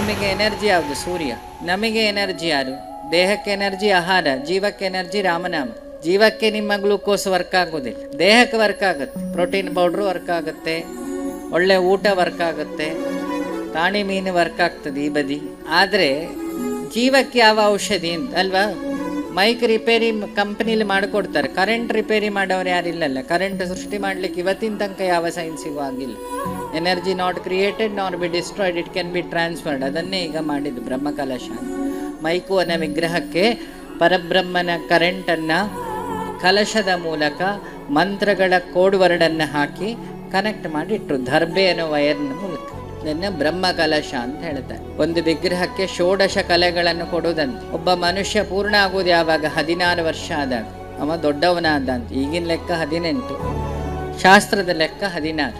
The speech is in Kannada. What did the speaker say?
ಭೂಮಿಗೆ ಎನರ್ಜಿ ಯಾವುದು? ಸೂರ್ಯ. ನಮಗೆ ಎನರ್ಜಿ ಯಾರು? ದೇಹಕ್ಕೆ ಎನರ್ಜಿ ಆಹಾರ, ಜೀವಕ್ಕೆ ಎನರ್ಜಿ ರಾಮನಾಮ. ಜೀವಕ್ಕೆ ನಿಮ್ಮ ಗ್ಲೂಕೋಸ್ ವರ್ಕ್ ಆಗೋದಿಲ್ಲ, ದೇಹಕ್ಕೆ ವರ್ಕ್ ಆಗುತ್ತೆ. ಪ್ರೋಟೀನ್ ಪೌಡ್ರು ವರ್ಕ್ ಆಗುತ್ತೆ, ಒಳ್ಳೆ ಊಟ ವರ್ಕ್ ಆಗುತ್ತೆ, ಪ್ರಾಣಿ ಮೀನು ವರ್ಕ್ ಆಗ್ತದೆ ಈ ಬದಿ. ಆದರೆ ಜೀವಕ್ಕೆ ಯಾವ ಔಷಧಿ ಅಂತ ಅಲ್ವಾ? ಮೈಕ್ ರಿಪೇರಿ ಕಂಪ್ನಿಲಿ ಮಾಡಿಕೊಡ್ತಾರೆ, ಕರೆಂಟ್ ರಿಪೇರಿ ಮಾಡೋರು ಯಾರಿಲ್ಲಲ್ಲ. ಕರೆಂಟ್ ಸೃಷ್ಟಿ ಮಾಡಲಿಕ್ಕೆ ಇವತ್ತಿನ ತನಕ ಯಾವ ಸೈನ್ಸಿಗೂ ಆಗಿಲ್ಲ. Energy not created not be destroyed, it can be transferred. ಅದನ್ನೇ ಈಗ ಮಾಡಿದ್ದು ಬ್ರಹ್ಮಕಲಶ. ಮೈಕು ಅನ್ನೋ ವಿಗ್ರಹಕ್ಕೆ ಪರಬ್ರಹ್ಮನ ಕರೆಂಟನ್ನು ಕಲಶದ ಮೂಲಕ ಮಂತ್ರಗಳ ಕೋಡ್ ವರ್ಡನ್ನು ಹಾಕಿ ಕನೆಕ್ಟ್ ಮಾಡಿಟ್ರು, ದರ್ಬೆ ಅನ್ನೋ ವೈರ್ನ ಮೂಲಕ. ಇದನ್ನು ಬ್ರಹ್ಮ ಕಲಶ ಅಂತ ಹೇಳ್ತಾರೆ. ಒಂದು ವಿಗ್ರಹಕ್ಕೆ ಷೋಡಶ ಕಲೆಗಳನ್ನು ಕೊಡುವುದಂತೆ. ಒಬ್ಬ ಮನುಷ್ಯ ಪೂರ್ಣ ಆಗೋದು ಯಾವಾಗ? 16 ವರ್ಷ ಆದಾಗ. ಅವ ದೊಡ್ಡವನಾದಂತ. ಈಗಿನ ಲೆಕ್ಕ 18, ಶಾಸ್ತ್ರದ ಲೆಕ್ಕ 16.